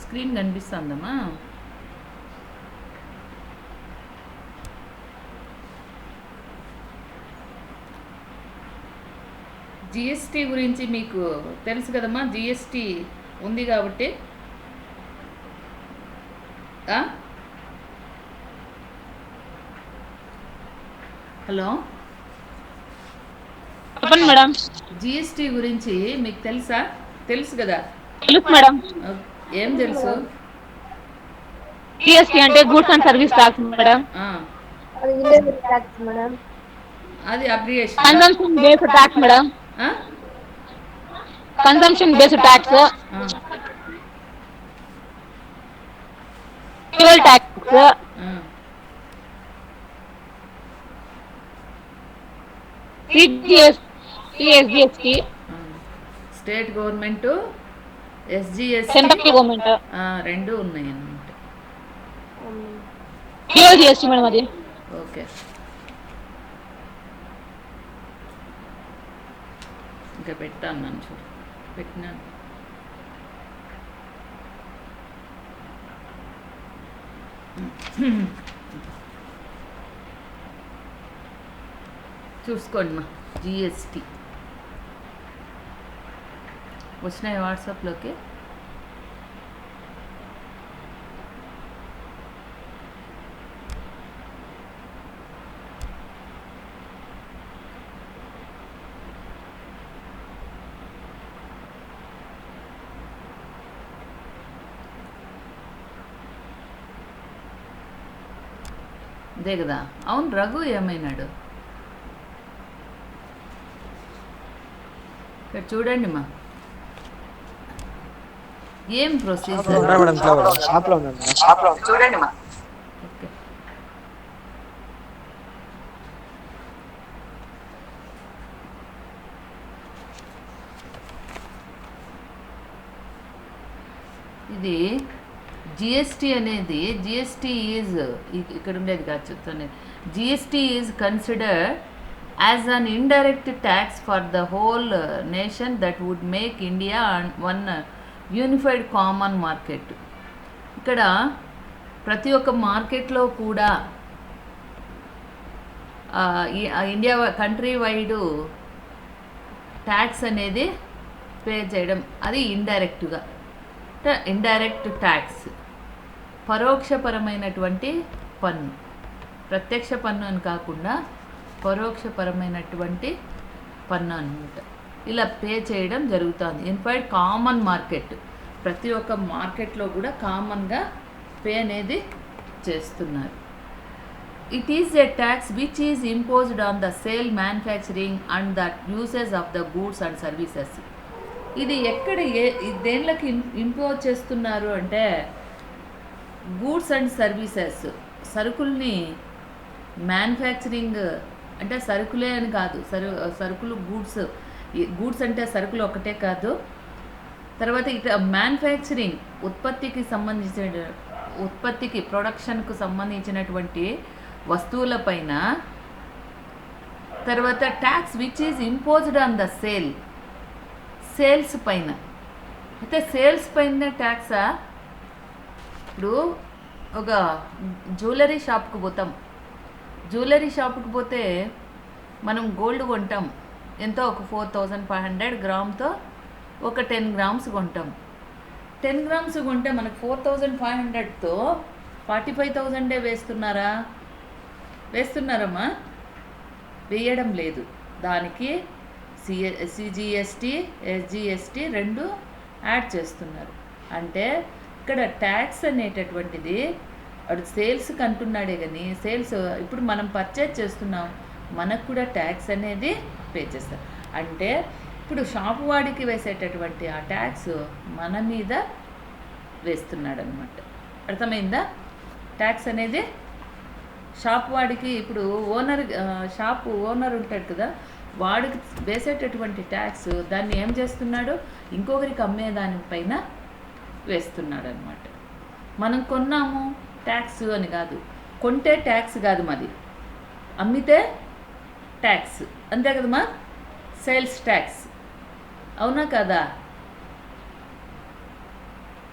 Screen కనిపిస్తుందమ్మా? GST గురించి మీకు తెలుసు కదమ్మా, జిఎస్టీ ఉంది కాబట్టి. హలో, చెప్పండి మేడం. జిఎస్టీ గురించి మీకు తెలుసా? తెలుసు కదా? తెలుసు మేడం. ఏం తెలుసు? జిఎస్టీ అంటే goods and service tax madam. అది abbreviation. Consumption based tax madam. Consumption based tax, fuel tax, SGST, state government, SGST, central government రెండు ఉన్నాయి అన్నమాట. ఫ్యూయల్ జిఎస్టీ మేడం అది. ఓకే, ఇంకా పెట్టాను నన్ను చూడు, పెట్టినాను. చూసుకోండి మా, జిఎస్టీ వచ్చినాయి వాట్సాప్లోకి. అదే కదా. అవును, రఘు ఏమైనాడు? ఇక్కడ చూడండి మా, ఏం ప్రొసీజర్ చూడండి మా. ఓకే, ఇది జిఎస్టీ అనేది, జిఎస్టీ ఈజ్ ఇక్కడ ఉండేది కాదు చెప్తాను. GST is considered as an indirect tax for the whole nation that would make India one unified common market. ఇక్కడ ప్రతి ఒక్క మార్కెట్లో కూడా ఇండియా కంట్రీ వైడ్ ట్యాక్స్ అనేది పే చేయడం, అది ఇండైరెక్ట్గా. ఇండైరెక్ట్ ట్యాక్స్ పరోక్షపరమైనటువంటి పన్ను, ప్రత్యక్ష పన్ను అని కాకుండా పరోక్షపరమైనటువంటి పన్ను అనమాట. ఇలా పే చేయడం జరుగుతుంది. ఇన్ఫైడ్ కామన్ మార్కెట్, ప్రతి ఒక్క మార్కెట్లో కూడా కామన్గా పే అనేది చేస్తున్నారు. It is a tax which is imposed on the sale, manufacturing and the usage of the goods and services. ఇది ఎక్కడ దేనిలోకి ఇంపోజ్ చేస్తున్నారు అంటే, గూడ్స్ అండ్ సర్వీసెస్, సరుకుల్ని మ్యానుఫ్యాక్చరింగ్ అంటే సరుకులే అని కాదు, సరుకులు గూడ్స్ అంటే సరుకులు ఒకటే కాదు. తర్వాత ఇక మ్యానుఫ్యాక్చరింగ్, ఉత్పత్తికి ప్రొడక్షన్కు సంబంధించినటువంటి వస్తువులపైన. తర్వాత tax which is imposed on the sales పైన. అయితే సేల్స్ పైన ట్యాక్సా? ఇప్పుడు ఒక జ్యువెలరీ షాప్కి పోతాం, జ్యువెలరీ షాప్కి పోతే మనం గోల్డ్ కొంటాం, ఎంతో ఒక 4500 గ్రామ్తో ఒక 10 గ్రామ్స్ కొంటాం. 10 గ్రామ్స్ కొంటే మనకు 4500తో 45,000 వేస్తున్నారమ్మా? వేయడం లేదు. దానికి సిజిఎస్టీ, ఎస్జిఎస్టీ రెండు యాడ్ చేస్తున్నారు. అంటే ఇక్కడ ట్యాక్స్ అనేటటువంటిది వాడు సేల్స్కి అంటున్నాడే కానీ, సేల్స్ ఇప్పుడు మనం పర్చేజ్ చేస్తున్నాం, మనకు కూడా ట్యాక్స్ అనేది పే చేస్తారు. అంటే ఇప్పుడు షాపు వాడికి వేసేటటువంటి ఆ ట్యాక్స్ మన మీద వేస్తున్నాడు అనమాట. అర్థమైందా? ట్యాక్స్ అనేది షాప్ వాడికి, ఇప్పుడు షాపు ఓనర్ ఉంటాడు కదా, వాడికి వేసేటటువంటి ట్యాక్స్ దాన్ని ఏం చేస్తున్నాడు, ఇంకొకరికి అమ్మేదానిపైన వేస్తున్నాడు అనమాట. మనం కొన్నాము ట్యాక్స్ అని కాదు, కొంటే ట్యాక్స్ కాదు మాది, అమ్మితే ట్యాక్స్, అంతే కదమ్మా? సేల్స్ ట్యాక్స్, అవునా కదా?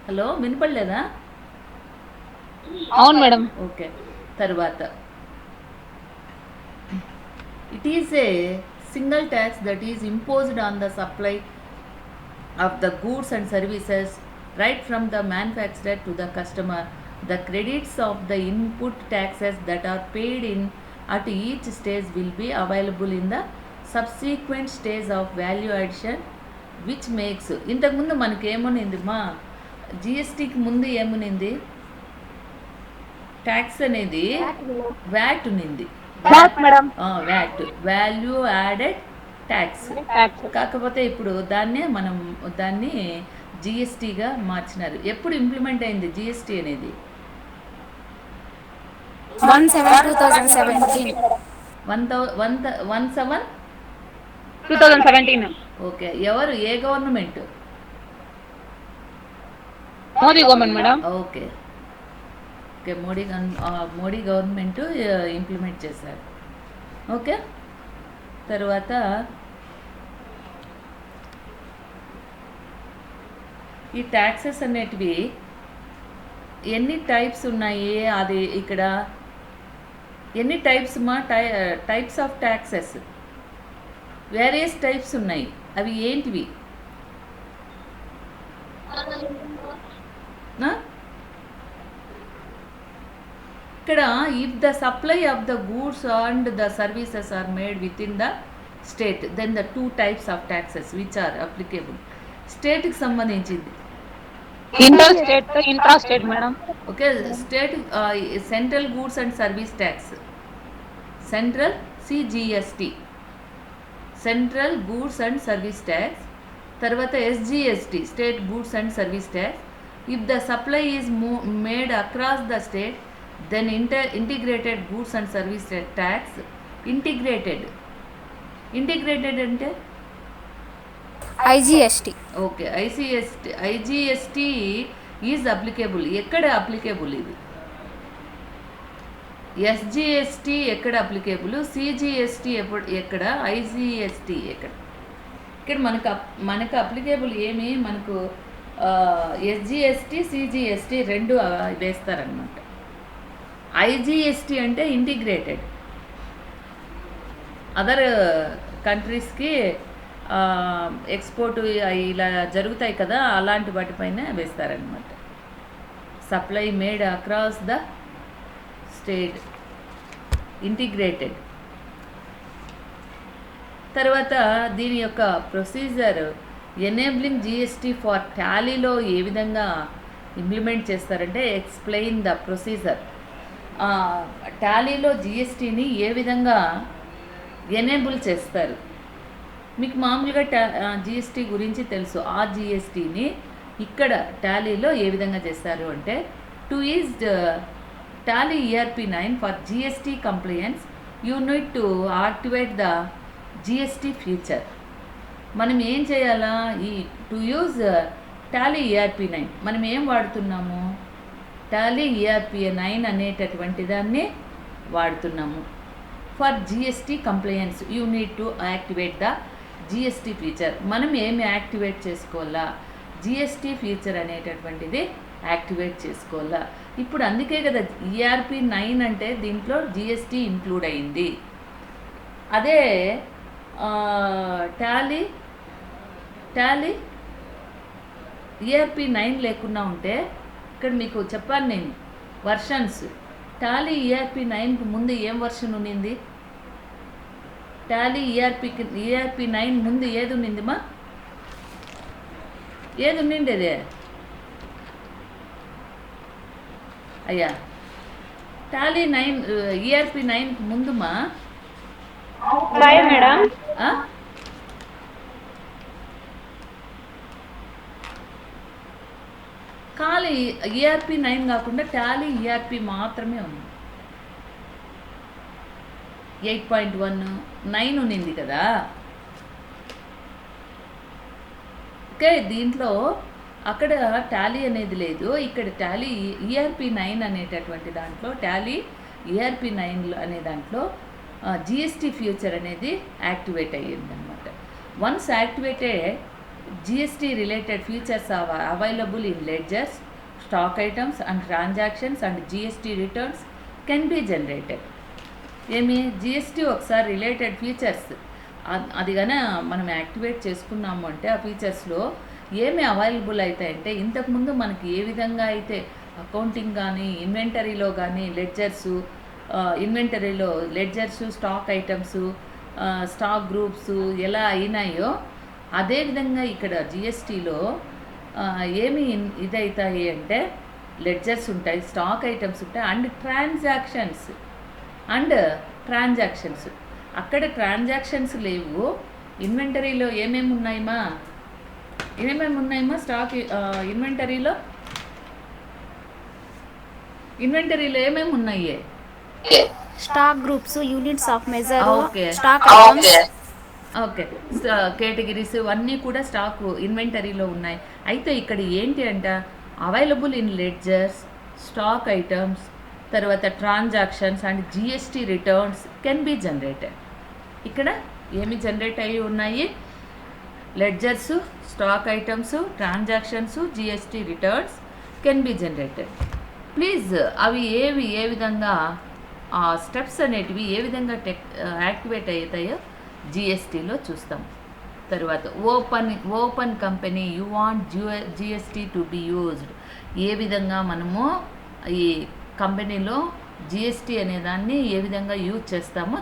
హలో, వినపడలేదా? అవును మేడం. ఓకే. తర్వాత it is a single tax that is imposed on the supply of the goods and services right from the manufacturer to the customer. The credits of the input taxes that are paid in at each stage will be available in the subsequent stage of value addition, which makes ఇంతకుముందు మనకి ఏమునింది మా జిఎస్టీకి ముందు ఏమునింది? Tax అనేది VAT ఉన్నింది. What, madam? VAT, value added tax. Tax. కాకపోతే ఇప్పుడు దాన్ని జిఎస్టీగా మార్చినారు. ఎప్పుడు ఇంప్లిమెంట్ అయింది జిఎస్టీ అనేది? 1/7/2017. 2017. ఓకే. ఎవరు, ఏ government? Modi government madam. Okay. Okay, Modi government implement చేశారు. ఓకే. తర్వాత ఈ ట్యాక్సెస్ అనేటివి ఎన్ని టైప్స్ ఉన్నాయి? అది ఇక్కడ ఎన్ని టైప్స్ మా types of taxes, various types ఉన్నాయి. అవి ఏంటివి? ఇక్కడ if the supply of the goods and the services are made within the state, then the 2 types of taxes which are applicable. స్టేట్కి సంబంధించింది. Inter state, intra state madam. Okay. State central goods and service tax, central CGST, central goods and service tax. తర్వాత SGST, state goods and service tax. If the supply is made across the state, then integrated goods and service tax. Integrated అంటే IGST. Okay. IGST is applicable. ఎక్కడ applicable ఇది? SGST ఎక్కడ applicable? CGST ఎక్కడ? IGST ఎక్కడ? ఇక్కడ మనకు applicable ఏమి? మనకు ఎస్జిఎస్టి, సిజిఎస్టి రెండు వేస్తారనమాట. ఐజిఎస్టి అంటే ఇంటిగ్రేటెడ్, అదర్ కంట్రీస్కి ఎక్స్పోర్ట్ ఇలా జరుగుతాయి కదా, అలాంటి వాటిపైన వేస్తారనమాట. Supply made across the state, integrated. తర్వాత దీని యొక్క ప్రొసీజర్, ఎనేబ్లింగ్ జిఎస్టీ ఫర్ టాలీలో ఏ విధంగా ఇంప్లిమెంట్ చేస్తారంటే, ఎక్స్ప్లెయిన్ ద ప్రొసీజర్. టాలీలో జిఎస్టీని ఏ విధంగా ఎనేబుల్ చేస్తారు? మీకు మామూలుగా జిఎస్టీ గురించి తెలుసు. ఆ జిఎస్టీని ఇక్కడ టాలీలో ఏ విధంగా చేస్తారు అంటే, to is Tally ERP9 for GST compliance you need to activate the GST feature. మనం ఏం చేయాలా? ఈ టు యూజ్ టాలీ ERP9 మనం ఏం వాడుతున్నాము? టాలీ ERP9 అనేటటువంటి దాన్ని వాడుతున్నాము. For GST compliance you need to activate the GST feature. మనం ఏమి యాక్టివేట్ చేసుకోవాలా? జిఎస్టీ ఫీచర్ అనేటటువంటిది యాక్టివేట్ చేసుకోవాలా. ఇప్పుడు అందుకే కదా ERP9 అంటే దీంట్లో జిఎస్టీ ఇంక్లూడ్ అయింది. అదే టాలీ ERP9 లేకుండా ఉంటే, ఇక్కడ మీకు చెప్పాను నేను వర్షన్స్. టాలీ ERP9కి ముందు ఏం వర్షన్ ఉన్నింది? టాలీ ERP9 ముందు ఏది ఉన్నింది మా? ఏది ఉన్నింది అదే అయ్యా? టాలీ ERP9కి ముందు మా మేడం. ఖాళీ ERP9 కాకుండా టాలీ ERP మాత్రమే ఉంది. 8.1 ఉన్నింది కదా. ఓకే. దీంట్లో అక్కడ టాలీ అనేది లేదు, ఇక్కడ టాలీ ERP9 అనేటటువంటి దాంట్లో, టాలీ ERP9 అనే దాంట్లో జిఎస్టీ ఫ్యూచర్ అనేది యాక్టివేట్ అయ్యింది అనమాట. Once activated GST related features are available in ledgers, stock items and transactions and GST returns can be generated. ఏమి జిఎస్టీ ఒకసారి రిలేటెడ్ ఫీచర్స్ అది కానీ మనం యాక్టివేట్ చేసుకున్నాము అంటే ఆ ఫీచర్స్లో ఏమి అవైలబుల్ అవుతాయంటే, ఇంతకుముందు మనకి ఏ విధంగా అయితే అకౌంటింగ్ కానీ ఇన్వెంటరీలో కానీ లెడ్జర్సు, ఇన్వెంటరీలో లెడ్జర్సు, స్టాక్ ఐటమ్స్, స్టాక్ గ్రూప్స్ ఎలా అయినాయో అదేవిధంగా ఇక్కడ జిఎస్టీలో ఏమి ఇదవుతాయి అంటే లెడ్జర్స్ ఉంటాయి, స్టాక్ ఐటమ్స్ ఉంటాయి అండ్ ట్రాన్సాక్షన్స్. అక్కడ ట్రాన్సాక్షన్స్ లేవు. ఇన్వెంటరీలో ఏమేమి ఉన్నాయమ్మా స్టాక్ ఇన్వెంటరీలో ఏమేమి ఉన్నాయి? Stock groups, units of measure, okay stock items. Okay, categories అన్నీ కూడా స్టాక్ ఇన్వెంటరీలో ఉన్నాయి. అయితే ఇక్కడ ఏంటి అంట, available in ledgers, stock items, తర్వాత transactions and GST returns can be generated. ఇక్కడ ఏమి జనరేట్ అయ్యి ఉన్నాయి? Ledgers, stock items, transactions, GST returns can be generated. Please అవి ఏ విధంగా ఆ స్టెప్స్ అనేటివి ఏ విధంగా యాక్టివేట్ అవుతాయో జిఎస్టీలో చూస్తాం. తర్వాత open company you want GST to be used. ఏ విధంగా మనము ఈ కంపెనీలో జిఎస్టీ అనే దాన్ని ఏ విధంగా యూజ్ చేస్తామో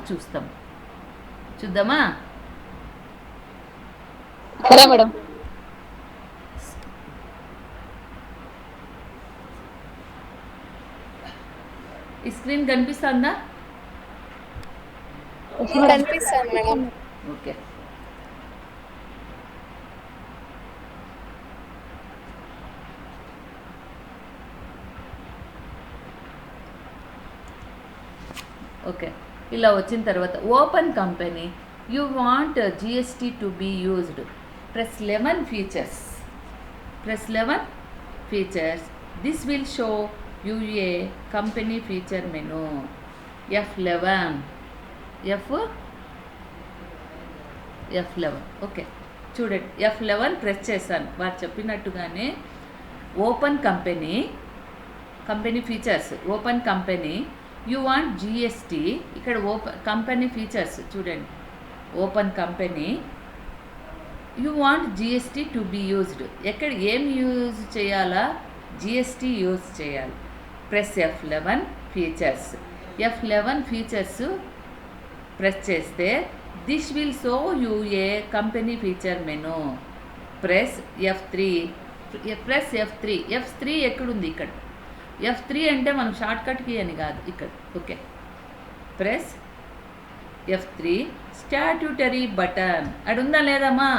చూద్దామా? సరే మేడం. ఈ స్క్రీన్ కనిపిస్తుందా? కనిపిస్తుంది మేడం. Okay, okay. ఇలా వచ్చిన తర్వాత open company you want GST to be used. Press 11 features. This will show you a company feature menu. F11. Okay, చూడండి. F11 ప్రెస్ చేశాను. వారు చెప్పినట్టుగానే open company features, open company you want GST. ఇక్కడ company features చూడండి. Open company you want GST to be used. ఎక్కడ ఏం use చేయాలా? GST use చేయాలి. ప్రెస్ F11 ఫీచర్స్ ప్రెస్ చేస్తే this will show you a company feature menu. Press F3. F3 ఎక్కడుంది? ఇక్కడ. F3 అంటే మనం షార్ట్కట్కి అని కాదు, ఇక్కడ. Okay, press F3. Statutory button అడుందా లేదమ్మా?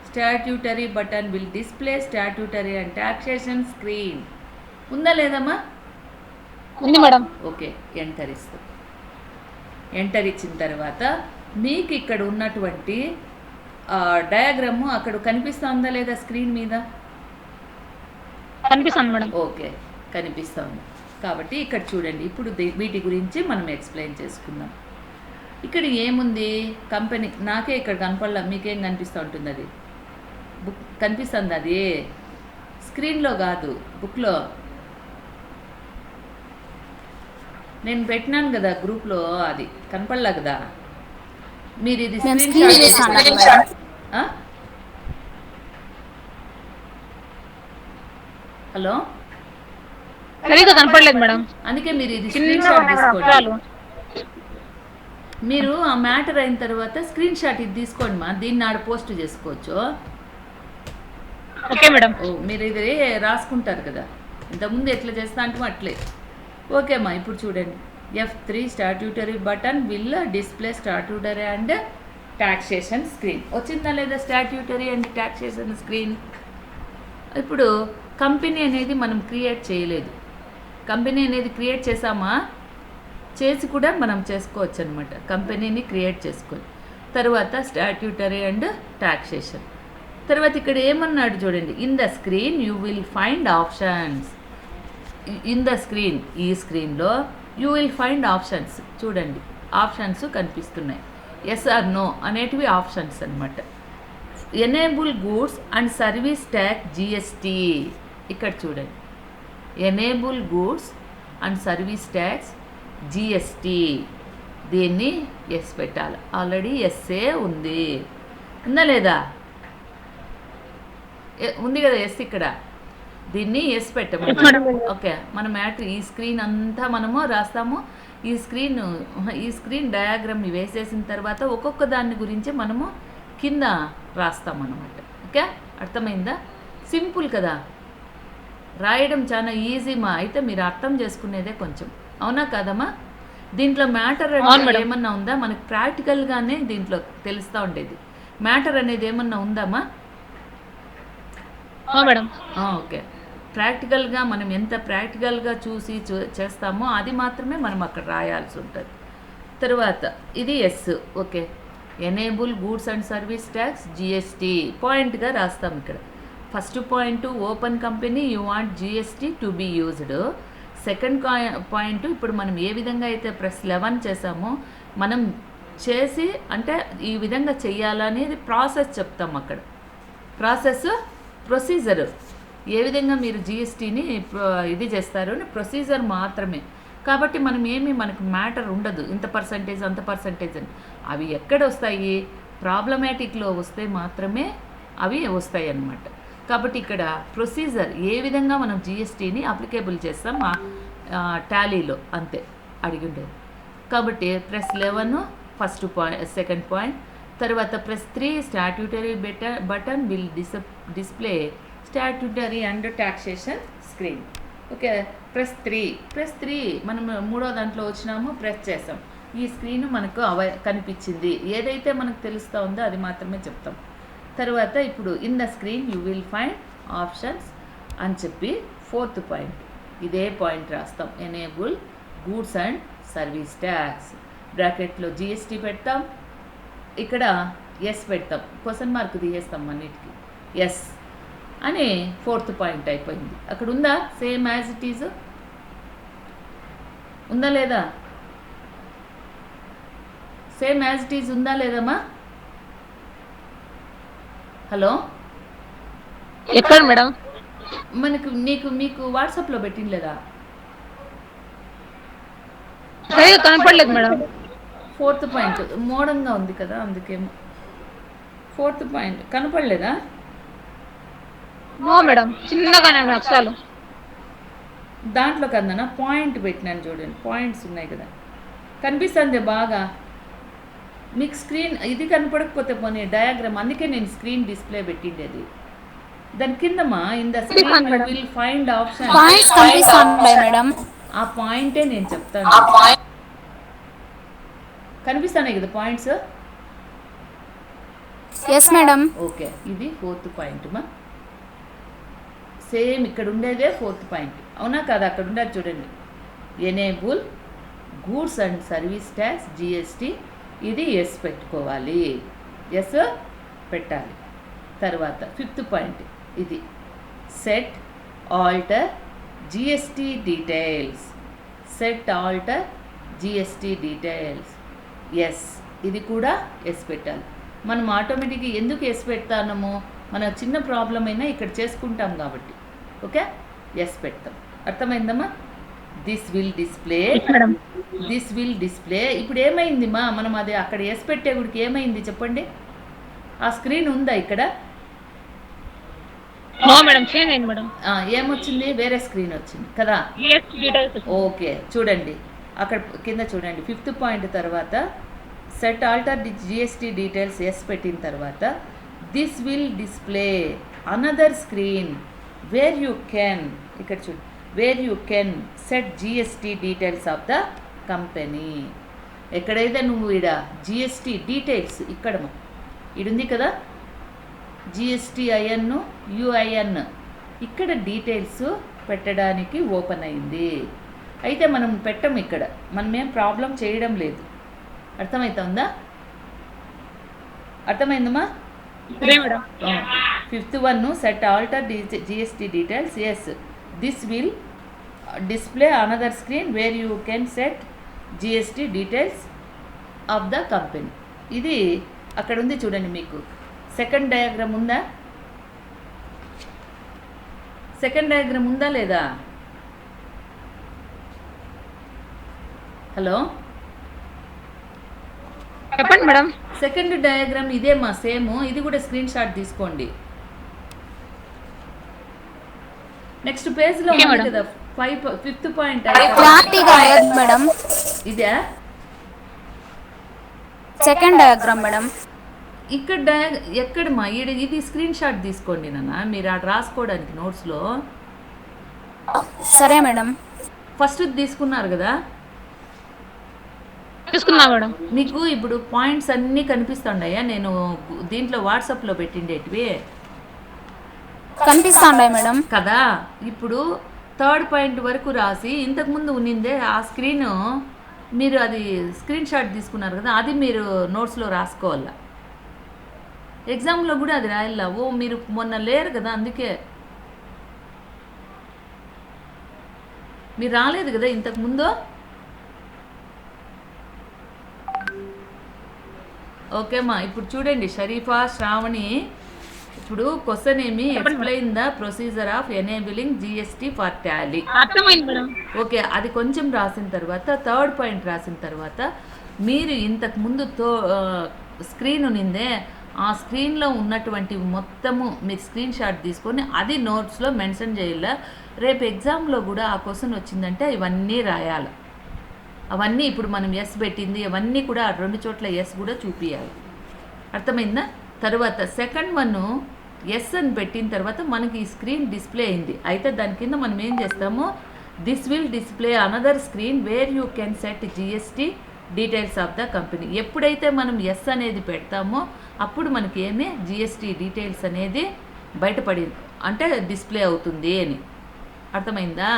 Statutory button will display statutory and taxation screen. ఉందా లేదమ్మా? ఉంది మేడం. ఓకే, ఎంటర్ ఇస్తాం. ఎంటర్ ఇచ్చిన తర్వాత మీకు ఇక్కడ ఉన్నటువంటి డయాగ్రాము అక్కడ కనిపిస్తుందా లేదా స్క్రీన్ మీద? కనిపిస్తుంది మేడం. ఓకే, కనిపిస్తుంది. కాబట్టి ఇక్కడ చూడండి. ఇప్పుడు వీటి గురించి మనం ఎక్స్ప్లెయిన్ చేసుకుందాం. ఇక్కడ ఏముంది? కంపెనీ. నాకే ఇక్కడ కనపడలా, మీకేం కనిపిస్తూ ఉంటుంది? అది బుక్ కనిపిస్తుంది. అది స్క్రీన్లో కాదు, బుక్లో. నేను పెట్టినాను కదా గ్రూప్లో, అది కనపడలా కదా. మీరు ఇది స్క్రీన్ షాట్. హలో, సరిగ్గా కనపడలేదు మేడం. అందుకే మీరు ఇది స్క్రీన్ షాట్ తీసుకోండి. మీరు ఆ మ్యాటర్ అయిన తర్వాత స్క్రీన్ షాట్ ఇది తీసుకోండి మా, దీన్ని ఆడ పోస్ట్ చేసుకోవచ్చు. Okay madam. మీరు ఇది రాసుకుంటారు కదా, ఇంతకుముందు ఎట్లా చేస్తా అంటే అట్లే. ఓకే అమ్మా, ఇప్పుడు చూడండి. F3 statutory button will display statutory and taxation screen. వచ్చిందా లేదా స్టాట్యూటరీ అండ్ టాక్సేషన్ స్క్రీన్? ఇప్పుడు కంపెనీ అనేది మనం క్రియేట్ చేయలేదు. కంపెనీ అనేది క్రియేట్ చేసామా? చేసి కూడా మనం చేసుకోవచ్చు అనమాట. కంపెనీని క్రియేట్ చేసుకొని తర్వాత స్టాట్యూటరీ అండ్ టాక్సేషన్. తర్వాత ఇక్కడ ఏమన్నాడు చూడండి. In the screen you will find options. In the screen, ఈ స్క్రీన్లో యూ విల్ ఫైండ్ ఆప్షన్స్. చూడండి, ఆప్షన్స్ కనిపిస్తున్నాయి. ఎస్ ఆర్ నో అనేటివి ఆప్షన్స్ అనమాట. Enable goods and service tax GST. ఇక్కడ చూడండి, enable goods and service tax GST, దీన్ని yes పెట్టాలి. ఆల్రెడీ ఎస్ఏ ఉంది, ఉందా లేదా? ఉంది కదా ఎస్ ఇక్కడ, దీన్ని ఎస్ పెట్టము. ఓకే, మన మ్యాటర్ ఈ స్క్రీన్ అంతా మనము రాస్తాము. ఈ స్క్రీన్ డయాగ్రామ్ని వేసేసిన తర్వాత ఒక్కొక్క దాని గురించి మనము కింద రాస్తాం అన్నమాట. ఓకే, అర్థమైందా? సింపుల్ కదా, రాయడం చాలా ఈజీ మా. అయితే మీరు అర్థం చేసుకునేదే కొంచెం, అవునా కాదమ్మా? దీంట్లో మ్యాటర్ అంటే ఏమన్నా ఉందా? మనకు ప్రాక్టికల్గానే దీంట్లో తెలుస్తూ ఉండేది. మ్యాటర్ అనేది ఏమన్నా ఉందామా? మేడం. ఓకే, ప్రాక్టికల్గా మనం ఎంత ప్రాక్టికల్గా చూసి చేస్తామో అది మాత్రమే మనం అక్కడ రాయాల్సి ఉంటుంది. తర్వాత ఇది yes. Okay, enable goods and service tax GST పాయింట్గా రాస్తాం ఇక్కడ. First point, open company you want GST to be used. Second point, ఇప్పుడు మనం ఏ విధంగా అయితే ప్లస్ 11 చేసామో మనం చేసి అంటే ఈ విధంగా చెయ్యాలనేది ప్రాసెస్ చెప్తాం అక్కడ. ప్రాసెస్, ప్రొసీజర్, ఏ విధంగా మీరు జిఎస్టీని ఇది చేస్తారు అని ప్రొసీజర్ మాత్రమే. కాబట్టి మనకు మ్యాటర్ ఉండదు ఇంత పర్సంటేజ్ అంత పర్సంటేజ్ అని. అవి ఎక్కడ వస్తాయి? ప్రాబ్లమాటిక్లో వస్తే మాత్రమే అవి వస్తాయి అన్నమాట. కాబట్టి ఇక్కడ ప్రొసీజర్ ఏ విధంగా మనం జిఎస్టీని అప్లికేబుల్ చేస్తాం టాలీలో, అంతే అడిగి ఉండేది. కాబట్టి +11 ఫస్ట్ పాయింట్, సెకండ్ పాయింట్. తర్వాత +3 statutory button will display statutory and taxation screen. Okay, +3 మనం మూడో దాంట్లో వచ్చినాము, ప్రెస్ చేసాం, ఈ స్క్రీన్ మనకు కనిపించింది. ఏదైతే మనకు తెలుస్తూ ఉందో అది మాత్రమే చెప్తాం. తర్వాత ఇప్పుడు in the screen you will find options అని చెప్పి 4th పాయింట్, ఇదే పాయింట్ రాస్తాం. Enable goods and service tax, బ్రాకెట్లో జిఎస్టీ పెడతాం, ఇక్కడ ఎస్ పెడతాం, క్వశ్చన్ మార్క్ తీసేస్తాం అన్నిటికీ, ఎస్ అని 4th పాయింట్ అయిపోయింది. అక్కడ ఉందా? సేమ్ యాజ్ ఇట్ ఈజ్ ఉందా లేదా? సేమ్ యాజ్ ఇట్ ఈజ్ ఉందా లేదమ్మా? హలో, ఎక్కడ మేడం? మీకు వాట్సాప్లో పెట్టిండ్లేదా? కనపడలేదు మేడం. 4th పాయింట్ మోడంగా ఉంది కదా, అందుకేమో 4th పాయింట్ కనపడలేదా? నో మేడం, చిన్నగానే అక్షరాలు. దాంట్లో కదనా పాయింట్ పెట్టినాను చూడండి, పాయింట్స్ ఉన్నాయి కదా, కనిపిస్తుంది బాగా మీకు. స్క్రీన్ ఇది కనపడకపోతే పోనీ డయాగ్రామ్, అందుకే నేను స్క్రీన్ డిస్ప్లే పెట్టిండేది. దాని కిందమా in the screen you will find option. ఆ పాయింటే నేను చెప్తాను. కనిపిస్తున్నాయి కదా పాయింట్స్? Yes madam. ఓకే, ఇది 4th పాయింట్ మా. సేమ్ ఇక్కడ ఉండేదే 4th పాయింట్, అవునా కాదా? అక్కడ ఉండేది చూడండి, enable goods and service tax GST, ఇది ఎస్ పెట్టుకోవాలి, ఎస్ పెట్టాలి. తర్వాత 5th పాయింట్ ఇది, set alter GST details, set alter GST details, yes, ఇది కూడా ఎస్ పెట్టాలి. మనం ఆటోమేటిక్గా ఎందుకు ఎస్ పెడతాము? మన చిన్న ప్రాబ్లం అయినా ఇక్కడ చేసుకుంటాం కాబట్టి. ఓకే, ఎస్ పెడతాం. అర్థమైందమ్మా? This will display. ఇప్పుడు ఏమైంది మా, మనం అది అక్కడ ఎస్ పెట్టే గుడికి ఏమైంది చెప్పండి? ఆ స్క్రీన్ ఉందా ఇక్కడ? ఏమొచ్చింది? వేరే స్క్రీన్ వచ్చింది కదా. ఓకే, చూడండి అక్కడ కింద చూడండి, 5th పాయింట్ తర్వాత set alter GST details yes పెట్టిన తర్వాత this will display another screen where you can, ఇక్కడ చూడు, where you can set GST details of the company. ఎక్కడైతే నువ్వు ఈడ జిఎస్టీ డీటెయిల్స్ ఇక్కడ ఇడుంది కదా, GSTIN UIN, ఇక్కడ డీటెయిల్స్ పెట్టడానికి ఓపెన్ అయింది. అయితే మనం పెట్టం ఇక్కడ, మనమేం ప్రాబ్లం చేయడం లేదు. అర్థమవుతుందా? అర్థమైందమ్మా? 5th one set alter GST details. Yes, this will display another screen where you can set GST details of the company. ఇది అక్కడ ఉంది చూడండి, మీకు సెకండ్ డయాగ్రామ్ ఉందా? సెకండ్ డయాగ్రామ్ ఉందా లేదా? హలో, చెప్పండి మేడం. సెకండ్ డయాగ్రామ్ ఇదేమా సేమ్, ఇది కూడా స్క్రీన్ షాట్ తీసుకోండి. నెక్స్ట్ పేజ్లో ఓకే ఉంది మేడం. కదా, ఫిఫ్త్ పాయింట్. క్లారిటీగా లేదు మేడం. ఇదే సెకండ్ డయాగ్రామ్ మేడం. ఇక్కడ ఎక్కడమ్మా ఇది స్క్రీన్ షాట్ తీసుకోండి నాన్న, మీరు అక్కడ రాసుకోవడానికి నోట్స్లో. సరే మేడం. ఫస్ట్ తీసుకున్నారు కదా, తీసుకున్నా మేడం. మీకు ఇప్పుడు పాయింట్స్ అన్నీ కనిపిస్తుండయా? నేను దీంట్లో వాట్సాప్లో పెట్టిండేటివి కనిపిస్తాండే మేడం. కదా. ఇప్పుడు థర్డ్ పాయింట్ వరకు రాసి ఇంతకుముందు ఉన్నిందే ఆ స్క్రీన్, మీరు అది స్క్రీన్ షాట్ తీసుకున్నారు కదా, అది మీరు నోట్స్లో రాసుకోవాల. ఎగ్జామ్లో కూడా అది రాయాల. ఓ మీరు మొన్న లేరు కదా, అందుకే మీరు రాలేదు కదా ఇంతకుముందు. ఓకేమ్మా, ఇప్పుడు చూడండి షరీఫా, శ్రావణి. ఇప్పుడు క్వశ్చన్ ఏమి, explain the procedure of enabling GST for Tally. అర్థమైంది మేడం. ఓకే, అది కొంచెం రాసిన తర్వాత థర్డ్ పాయింట్ రాసిన తర్వాత మీరు ఇంతకు ముందు స్క్రీన్ ఉన్నిందే, ఆ స్క్రీన్లో ఉన్నటువంటి మొత్తము మీరు స్క్రీన్ షాట్ తీసుకొని అది నోట్స్లో మెన్షన్ చేయాల. రేపు ఎగ్జామ్లో కూడా ఆ క్వశ్చన్ వచ్చిందంటే ఇవన్నీ రాయాలి. అవన్నీ ఇప్పుడు మనం ఎస్ పెట్టింది అవన్నీ కూడా ఆ 2 చోట్ల ఎస్ కూడా చూపించాలి. అర్థమైందా? తర్వాత సెకండ్ వన్ ఎస్ అని పెట్టిన తర్వాత మనకి ఈ స్క్రీన్ డిస్ప్లే అయింది. అయితే దాని కింద మనం ఏం చేస్తాము, this will display another screen where you can set GST details of the company. ఎప్పుడైతే మనం ఎస్ అనేది పెడతామో అప్పుడు మనకి ఏమి జిఎస్టీ డీటెయిల్స్ అనేది బయటపడింది అంటే డిస్ప్లే అవుతుంది అని. అర్థమైందా?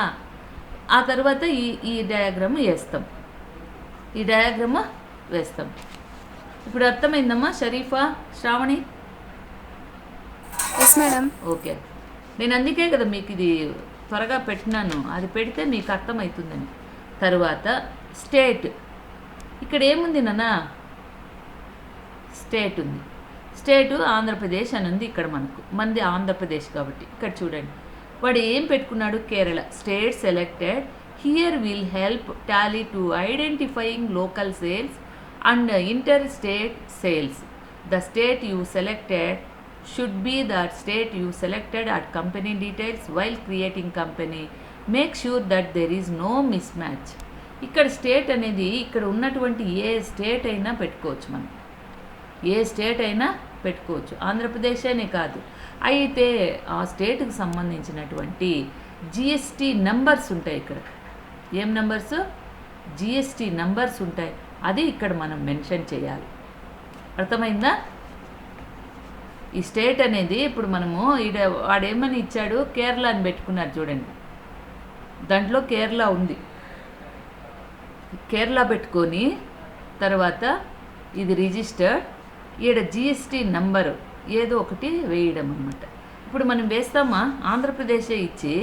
ఆ తర్వాత ఈ డయాగ్రామ్ వేస్తాం, ఈ డయాగ్రామ్ వేస్తాం. ఇప్పుడు అర్థమైందమ్మా Sharifa, Shravani? Yes madam. Okay, నేను అందుకే కదా మీకు ఇది త్వరగా పెట్టినాను, అది పెడితే మీకు అర్థమవుతుందని. తర్వాత స్టేట్, ఇక్కడ ఏముంది నాన్న, స్టేట్ ఉంది. స్టేటు ఆంధ్రప్రదేశ్ అని ఉంది ఇక్కడ. మనది ఆంధ్రప్రదేశ్ కాబట్టి ఇక్కడ చూడండి, వాడు ఏం పెట్టుకున్నాడు, Kerala. State selected here will help Tally to identifying local sales and inter state sales. The state you selected should be the state you selected at company details while creating company. Make sure that there is no mismatch. ఇక్కడ state అనేది ఇక్కడ ఉన్నటువంటి ఏ state అయినా పెట్టుకోవచ్చు, మనం ఏ state అయినా పెట్టుకోవచ్చు, ఆంధ్రప్రదేశేనే కాదు. అయితే ఆ స్టేట్కి సంబంధించినటువంటి జిఎస్టీ నంబర్స్ ఉంటాయి ఇక్కడ. ఏం నంబర్స్? జిఎస్టీ నంబర్స్ ఉంటాయి, అది ఇక్కడ మనం మెన్షన్ చేయాలి. అర్థమైందా? ఈ స్టేట్ అనేది ఇప్పుడు మనము వాడేమని ఇచ్చాడు, కేరళ అని పెట్టుకున్నారు చూడండి, దాంట్లో కేరళ ఉంది. కేరళ పెట్టుకొని తర్వాత ఇది రిజిస్టర్డ్, ఈడ జిఎస్టీ నంబరు ఏదో ఒకటి వేయడం అన్నమాట. ఇప్పుడు మనం వేస్తామా, ఆంధ్రప్రదేశే ఇచ్చి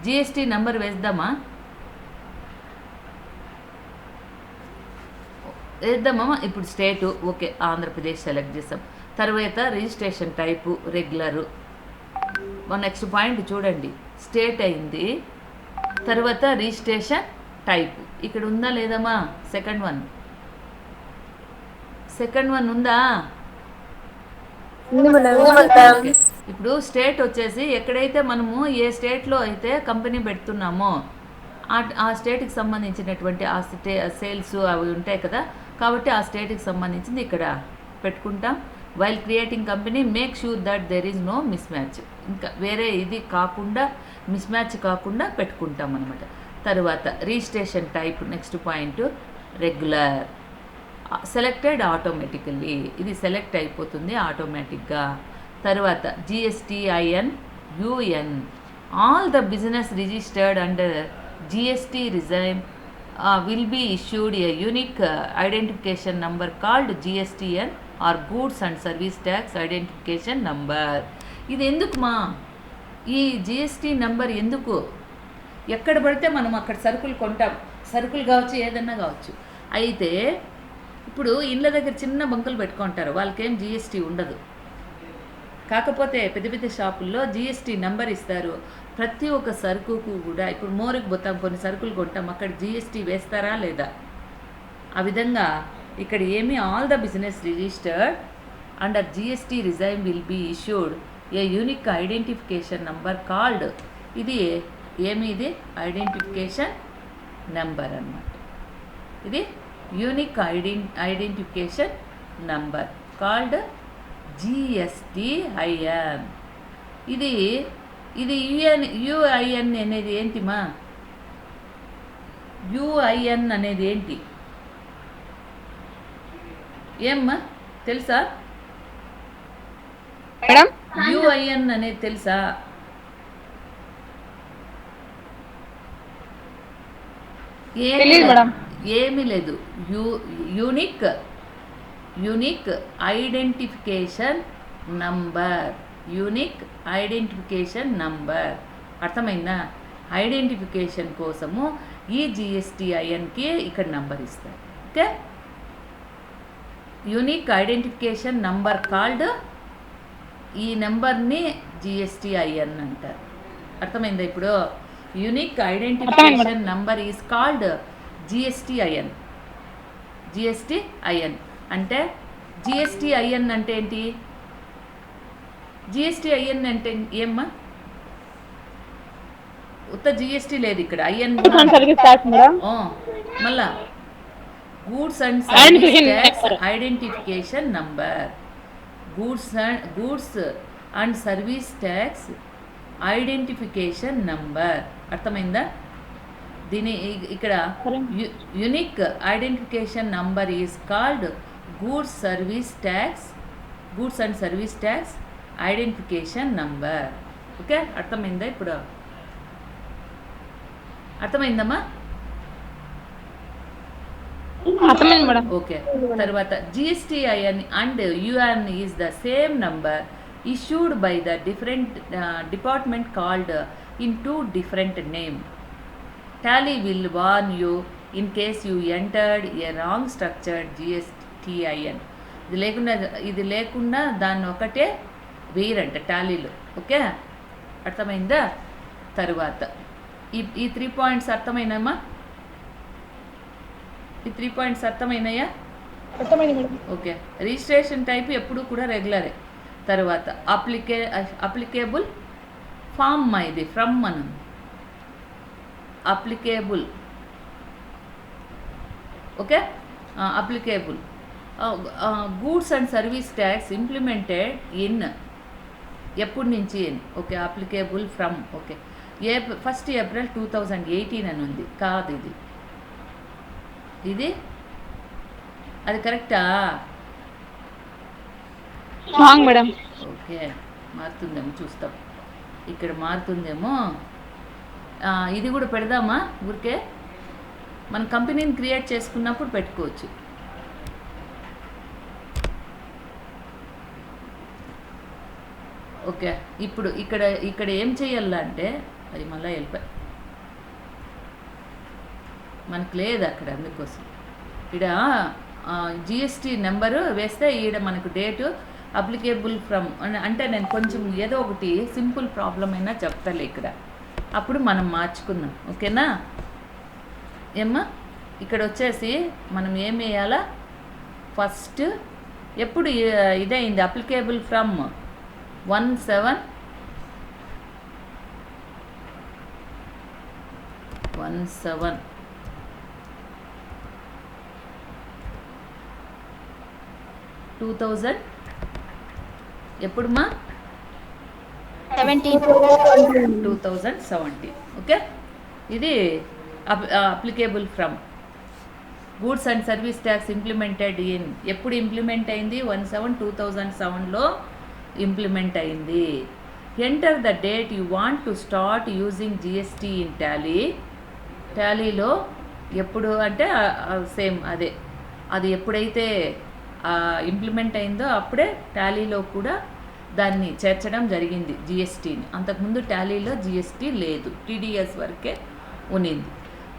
జిఎస్టీ నంబర్ వేద్దామా? వేద్దామా? ఇప్పుడు స్టేటు ఓకే, ఆంధ్రప్రదేశ్ సెలెక్ట్ చేస్తాం. తర్వాత registration type regular. Next point చూడండి, స్టేట్ అయింది, తర్వాత రిజిస్ట్రేషన్ టైపు ఇక్కడ ఉందా లేదమ్మా? సెకండ్ వన్ ఉందా? ఓకే. ఇప్పుడు స్టేట్ వచ్చేసి ఎక్కడైతే మనము ఏ స్టేట్లో అయితే కంపెనీ పెడుతున్నామో ఆ స్టేట్కి సంబంధించినటువంటి ఆ సేల్స్ అవి ఉంటాయి కదా, కాబట్టి ఆ స్టేట్కి సంబంధించింది ఇక్కడ పెట్టుకుంటాం. While creating company make sure that there is no mismatch. ఇంకా వేరే ఇది కాకుండా, మిస్ మ్యాచ్ కాకుండా పెట్టుకుంటాం అనమాట. తర్వాత registration type next point regular. Selected automatically, ఇది సెలెక్ట్ అయిపోతుంది ఆటోమేటిక్గా. తర్వాత GSTIN UN, all the business registered under GST regime will be issued a unique identification number called GSTN or goods and service tax identification number. ఇది ఎందుకుమా ఈ GST number? ఎందుకు? ఎక్కడ పడితే మనం అక్కడ సరుకులు కొంటాం, సరుకులు కావచ్చు ఏదన్నా కావచ్చు. అయితే ఇప్పుడు ఇళ్ళ దగ్గర చిన్న బంకులు పెట్టుకుంటారు, వాళ్ళకేం జిఎస్టీ ఉండదు. కాకపోతే పెద్ద పెద్ద షాపుల్లో జిఎస్టీ నెంబర్ ఇస్తారు. ప్రతి ఒక్క సరుకుకు కూడా ఇప్పుడు మోరుకు పోతాం, కొన్ని సరుకులు కొంటాం, అక్కడ జిఎస్టీ వేస్తారా లేదా? ఆ విధంగా ఇక్కడ ఏమి all the business registered under GST regime will be issued a unique identification number called. ఇది ఏమి? ఇది ఐడెంటిఫికేషన్ నెంబర్ అన్నమాట. ఇది unique identification number called GSTIN. ఇది యుఐఎన్ అనేది ఏంటిమా? యుఐఎన్ అనేది ఏంటి ఏమ్మా తెలుసా? మేడం యుఐఎన్ అనేది తెలుసా? తెలీదు మేడం. ఏమీ లేదు. Unique identification number. Unique identification number అర్థమైందా? ఐడెంటిఫికేషన్ కోసము ఈ GSTINకి ఇక్కడ నంబర్ ఇస్తారు. Okay, unique identification number called, ఈ నెంబర్ని GSTIN అంటారు. అర్థమైందా ఇప్పుడు? Unique identification number is called GSTIN. GSTIN అంటే GSTIN అంటే ఏంటి? GSTIN అంటే ఏమ్మా? ఉత్త జిఎస్టీ లేదు ఇక్కడ, ఐఎన్ సర్వీస్ ట్యాక్స్ మేడం. మళ్ళా goods and service tax identification number. Goods and service tax identification number. అర్థమైందా? దీని ఇక్కడ unique identification number is called goods and service tax identification number. Okay, అర్థమైందా ఇప్పుడు? అర్థమైందమ్మా? అర్థమైంది మేడం. ఓకే, తర్వాత GSTIN and UN is the same number issued by the different department called in two different name. Tally will warn you in case you entered a wrong structured GSTIN. ఇది లేకుండా దాన్ని ఒకటే వేయరంట టాలీలో. Okay, అర్థమైందా? తరువాత ఈ 3 points అర్థమైనామా? ఈ 3 points అర్థమైనాయా? Okay, registration type ఎప్పుడు కూడా రెగ్యులరే. తర్వాత అప్లికేబుల్ ఫామ్ ఇది ఫ్రమ్ మనం applicable. Okay, applicable goods and service tax implemented in ఎప్పటి నుంచి అని. Okay, applicable from. Okay, 1 April 2018 అని ఉంది. కాదు, ఇది అది కరెక్టా? మేడం. ఓకే, మారుతుందేమో చూస్తాం. ఇక్కడ మారుతుందేమో. ఇది కూడా పెడదామా? ఊరికే మన కంపెనీని క్రియేట్ చేసుకున్నప్పుడు పెట్టుకోవచ్చు. ఓకే, ఇప్పుడు ఇక్కడ ఏం చేయాలంటే అది మళ్ళీ వెళ్ళిపోయి మనకు లేదు అక్కడ. అందుకోసం ఇక్కడ GST నెంబరు వేస్తే ఈడ మనకు డేటు అప్లికేబుల్ ఫ్రమ్ అంటే నేను కొంచెం ఏదో ఒకటి సింపుల్ ప్రాబ్లం అయినా చెప్తాలే ఇక్కడ, అప్పుడు మనం మార్చుకుందాం. ఓకేనా ఏమ్మా? ఇక్కడ వచ్చేసి మనం ఏం వేయాలా? ఫస్ట్ ఎప్పుడు ఇదైంది అప్లికేబుల్ ఫ్రమ్ 17 2000 ఎప్పుడుమా? 2017. ఓకే, ఇది applicable from goods and service tax implemented in. ఎప్పుడు ఇంప్లిమెంట్ అయింది? 1/7/2007లో ఇంప్లిమెంట్ అయింది. Enter the date you want to start using GST in టాలీలో ఎప్పుడు అంటే సేమ్ అదే, అది ఎప్పుడైతే ఇంప్లిమెంట్ అయిందో అప్పుడే టాలీలో కూడా దాన్ని చేర్చడం జరిగింది GSTని. అంతకుముందు టాలీలో GST లేదు, TDS వరకే ఉన్నింది.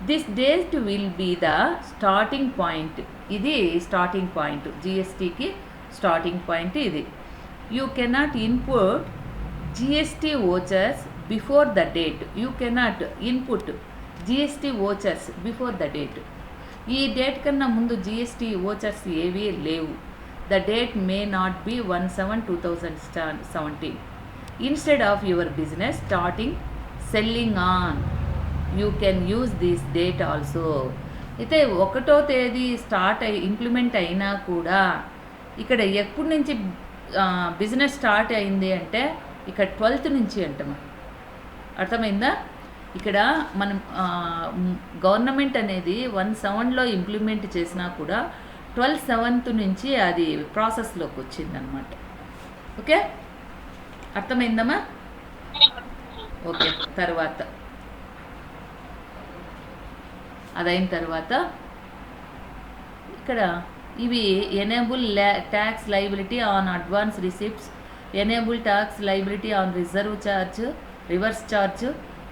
This date will be the starting point. ఇది స్టార్టింగ్ పాయింట్, GSTకి స్టార్టింగ్ పాయింట్ ఇది. You cannot input GST vouchers before the date. You cannot input GST vouchers before the date. ఈ డేట్ కన్నా ముందు జిఎస్టీ ఓచర్స్ ఏవీ లేవు. The date may not be 1/7/2017. Instead of your business starting selling on you can use this date also. అయితే 1వ తేదీ implement అయినా కూడా ఇక్కడ ఎప్పటి నుంచి బిజినెస్ స్టార్ట్ అయింది అంటే ఇక్కడ 12th నుంచి అంటమా. అర్థమైందా? ఇక్కడ మనం గవర్నమెంట్ అనేది 1/7లో ఇంప్లిమెంట్ చేసినా కూడా 12/7 నుంచి అది ప్రాసెస్లోకి వచ్చిందనమాట. ఓకే, అర్థమైందమ్మా? ఓకే, తర్వాత అదైన తర్వాత ఇక్కడ ఇవి enable tax liability on advance receipts, enable tax liability on reverse charge,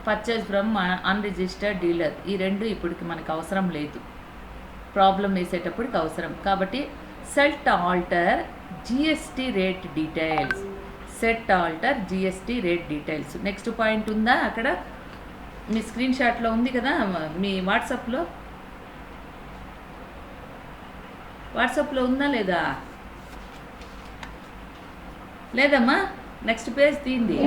purchase from unregistered dealer. ఈ రెండు ఇప్పటికి మనకు అవసరం లేదు, ప్రాబ్లం వేసేటప్పటికి అవసరం కాబట్టి set alter GST rate details. Set alter GST rate details. Next point ఉందా అక్కడ? మీ స్క్రీన్ షాట్లో ఉంది కదా, మీ వాట్సాప్లో ఉందా లేదా? లేదమ్మా, నెక్స్ట్ పేజ్ తీయండి.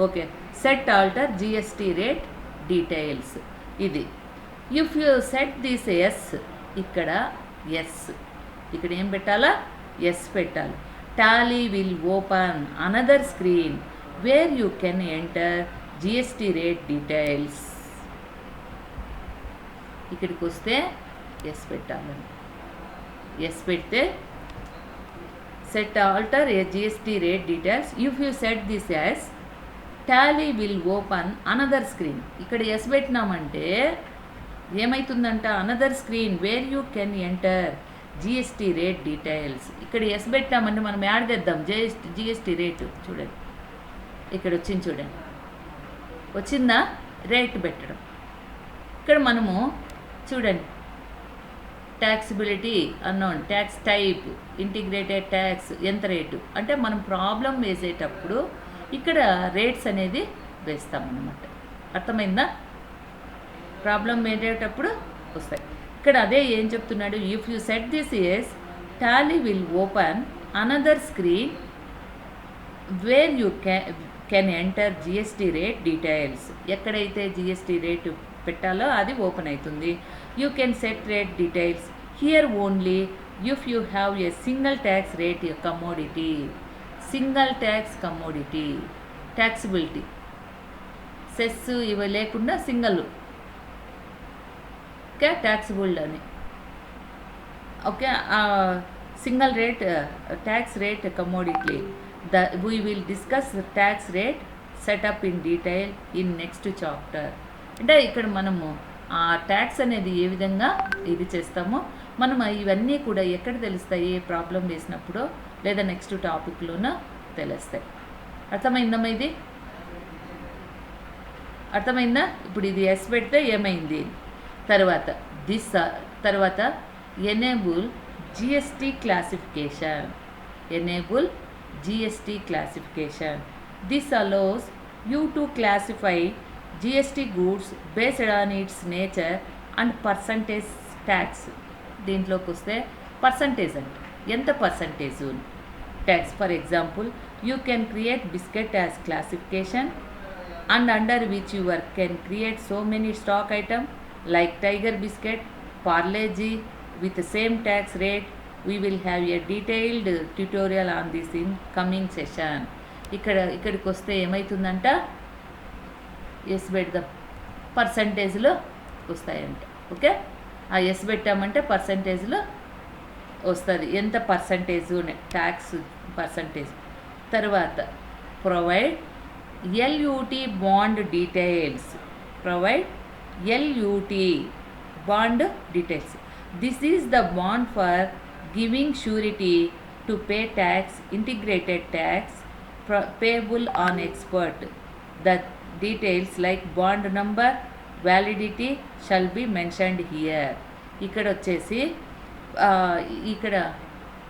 Okay, set alter GST rate details. ఇది if you set this yes, ఇక్కడ ఎస్, ఇక్కడ ఏం పెట్టాలా? ఎస్ పెట్టాలి. Tally will open another screen where you can enter GST rate details. ఇక్కడికి వస్తే ఎస్ పెట్టాలని. ఎస్ పెడితే సెట్ ఆల్టర్ ఏ GST rate details. If you set this yes Tally will open another screen. ఇక్కడ ఎస్ పెట్టినామంటే ఏమవుతుందంట? Another screen where you can enter GST rate details. ఇక్కడ yes పెట్టామంటే మనం యాడ్ చేద్దాం జిఎస్టీ రేటు. చూడండి, ఇక్కడ వచ్చింది, చూడండి వచ్చిందా? రేట్ పెట్టడం. ఇక్కడ మనము చూడండి, taxability unknown, tax type, integrated tax, ఎంత రేటు అంటే మనం ప్రాబ్లం వేసేటప్పుడు ఇక్కడ రేట్స్ అనేది వేస్తామన్నమాట. అర్థమైందా? ప్రాబ్లం వేసేటప్పుడు వస్తాయి. ఇక్కడ అదే ఏం చెప్తున్నాడు? If you set this yes Tally will open another screen where you can enter GST rate details. ఎక్కడైతే జిఎస్టీ రేటు పెట్టాలో అది ఓపెన్ అవుతుంది. You can set rate details here only if you have a single tax rate commodity. Single tax commodity, taxability, cess ఇవి లేకుండా single, okay, taxable అని. Okay, single rate tax rate commodity. We will discuss tax rate setup in detail in next chapter. అంటే ఇక్కడ మనము ఆ tax అనేది ఏ విధంగా ఇది చేస్తామో మనం ఇవన్నీ కూడా ఎక్కడ తెలుస్తాయి? ప్రాబ్లం వేసినప్పుడు లేదా నెక్స్ట్ టాపిక్లోనూ తెలుస్తాయి. అర్థమైందమ్మా? ఇది అర్థమైందా? ఇప్పుడు ఇది ఎస్ పెడితే ఏమైంది? తర్వాత enable GST classification. Enable GST classification. This allows you to classify GST goods based on its nature and percentage tax. దీంట్లోకి వస్తే పర్సంటేజ్ అంటే ఎంత percentage tax. For example, you can create biscuit as classification and under which you can create so many stock item like Tiger biscuit, Parle-G with the same tax rate. We will have a detailed tutorial on this in coming session. ఇక్కడికి వస్తే ఏమవుతుందంట? Yes పెడదాం, పర్సంటేజ్లో వస్తాయంట. Okay, ఆ yes పెట్టామంటే పర్సంటేజ్లో వస్తుంది, ఎంత percentage tax percentage. తర్వాత provide LUT bond details. Provide LUT bond details. This is the bond for giving surety to pay tax, integrated tax payable on export. The details like bond number, validity shall be mentioned here. ఇక్కడ వచ్చేసి ఇక్కడ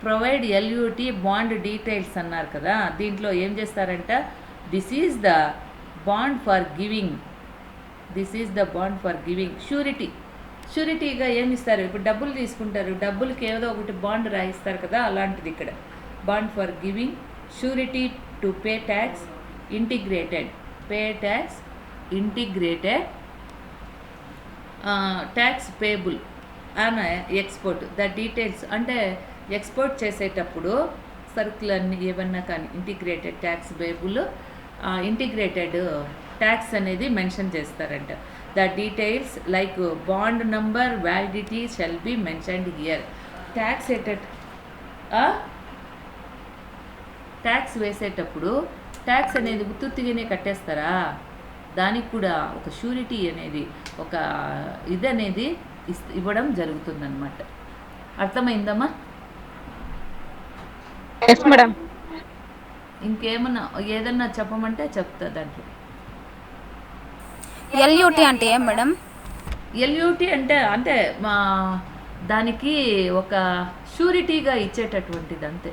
provide LUT bond details అన్నారు కదా, దీంట్లో ఏం చేస్తారంట, this is the bond for giving, this is the bond for giving. షూరిటీగా ఏమి ఇస్తారు, ఇప్పుడు డబ్బులు తీసుకుంటారు, డబ్బులకి ఏదో ఒకటి బాండ్ రాయిస్తారు కదా, అలాంటిది ఇక్కడ bond for giving. Surety to pay tax integrated, pay tax integrated, tax payable and export. The details అంటే ఎక్స్పోర్ట్ చేసేటప్పుడు సరుకులన్నీ ఏమన్నా కానీ integrated tax payable, integrated tax అనేది మెన్షన్ చేస్తారంట. The details like bond number, validity shall be mentioned here. Tax వేసేటప్పుడు tax అనేది ఉత్తుత్తిగానే కట్టేస్తారా, దానికి కూడా ఒక షూరిటీ అనేది, ఒక ఇది అనేది ఇవ్వడం జరుగుతుందన్నమాట. అర్థమైందమ్మా? Yes madam. ఇంకేమన్నా ఏదన్నా చెప్పమంటే చెప్తా దాంట్లో. LUT అంటే ఏం మేడం? ఎల్యూటీ అంటే మా దానికి ఒక షూరిటీగా ఇచ్చేటటువంటిది అంతే,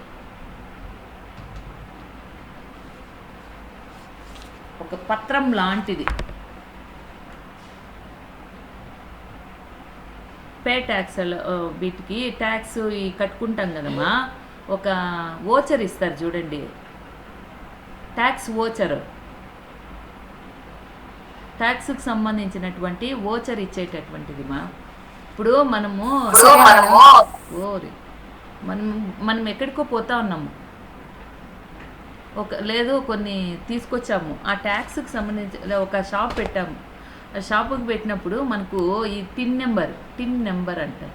ఒక పత్రం లాంటిది. పే ట్యాక్స్ వీటికి ట్యాక్స్ ఈ కట్టుకుంటాం కదమ్మా, ఒక ఓచర్ ఇస్తారు చూడండి, ట్యాక్స్ ఓచర్, ట్యాక్స్కి సంబంధించినటువంటి ఓచర్ ఇచ్చేటటువంటిది మా. ఇప్పుడు మనము మనం ఎక్కడికో పోతా ఉన్నాము, లేదు కొన్ని తీసుకొచ్చాము, ఆ ట్యాక్స్కి సంబంధించి ఒక షాప్ పెట్టాము, ఆ షాపుకి పెట్టినప్పుడు మనకు ఈ టిన్ నెంబర్ అంటారు,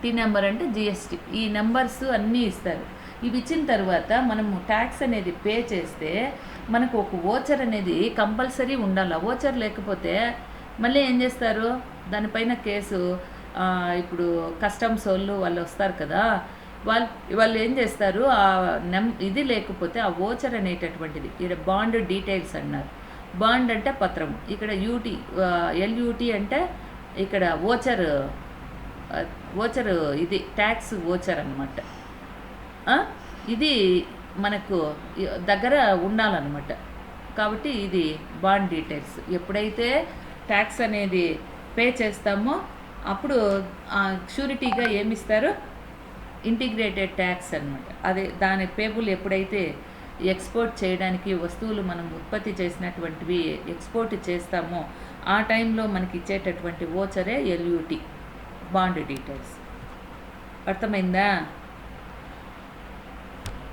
టిన్ నెంబర్ అంటే జిఎస్టీ, ఈ నెంబర్స్ అన్నీ ఇస్తారు. ఇవి ఇచ్చిన తర్వాత మనము ట్యాక్స్ అనేది పే చేస్తే మనకు ఒక ఓచర్ అనేది కంపల్సరీ ఉండాలి. ఓచర్ లేకపోతే మళ్ళీ ఏం చేస్తారు, దానిపైన కేసు, ఇప్పుడు కస్టమ్స్ వాళ్ళు వస్తారు కదా, వాళ్ళు ఏం చేస్తారు, ఆ ఇది లేకపోతే ఆ ఓచర్ అనేటటువంటిది, ఇక్కడ బాండ్ డీటెయిల్స్ అన్నారు. బాండ్ అంటే పత్రం, ఇక్కడ ఎల్యూటీ అంటే ఇక్కడ ఓచర్ ఇది ట్యాక్స్ ఓచర్ అన్నమాట. ఇది మనకు దగ్గర ఉండాలన్నమాట. కాబట్టి ఇది బాండ్ డీటెయిల్స్. ఎప్పుడైతే ట్యాక్స్ అనేది పే చేస్తామో అప్పుడు షూరిటీగా ఏమిస్తారు, ఇంటిగ్రేటెడ్ ట్యాక్స్ అన్నమాట. అదే దాని పేబుల్ ఎప్పుడైతే ఎక్స్పోర్ట్ చేయడానికి వస్తువులు మనం ఉత్పత్తి చేసినటువంటివి ఎక్స్పోర్ట్ చేస్తామో ఆ టైంలో మనకి ఇచ్చేటటువంటి ఓచరే ఎల్యూటీ, బాండ్ డీటెయిల్స్. అర్థమైందా?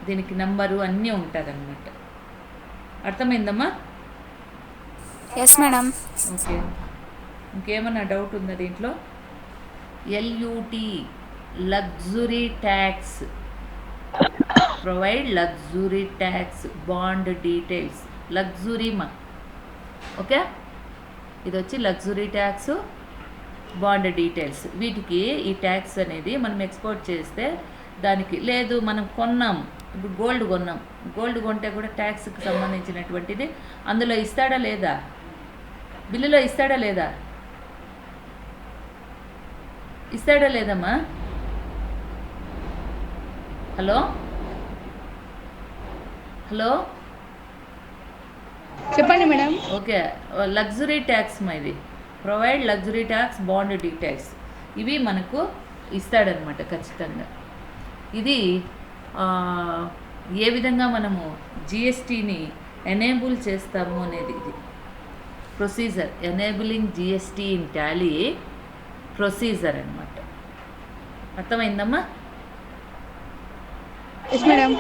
దీనికి నంబరు అన్నీ ఉంటుందన్నమాట. అర్థమైందమ్మా? Yes madam. ఓకే, ఇంకేమన్నా డౌట్ ఉందా దీంట్లో? LUT luxury tax, provide luxury tax bond details. Luxury మా, ఓకే, ఇది వచ్చి లగ్జరీ ట్యాక్స్ బాండ్ డీటెయిల్స్. వీటికి ఈ ట్యాక్స్ అనేది మనం ఎక్స్పోర్ట్ చేస్తే దానికి, లేదు మనం కొన్నాం, ఇప్పుడు గోల్డ్ కొంటే కూడా ట్యాక్స్కి సంబంధించినటువంటిది అందులో ఇస్తాడా లేదా, బిల్లులో ఇస్తాడా లేదమ్మా? హలో చెప్పండి మేడం. ఓకే, లగ్జరీ ట్యాక్స్ మా, ఇది provide luxury tax bond details. ఇవి మనకు ఇస్తాడనమాట ఖచ్చితంగా. ఇది ఏ విధంగా మనము జిఎస్టీని ఎనేబుల్ చేస్తాము అనేది ఇది procedure, enabling GST in Tally procedure అనమాట. అర్థమైందమ్మా? Yes madam.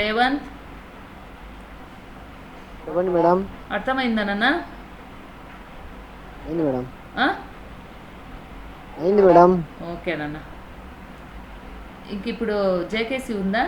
రేవంత్ చెప్పండి మేడం. అర్థమైందా నాన్న? అయింది మేడం. అయింది మేడం. ఓకే నాన్న. ఇంక ఇప్పుడు జేకేసీ ఉందా?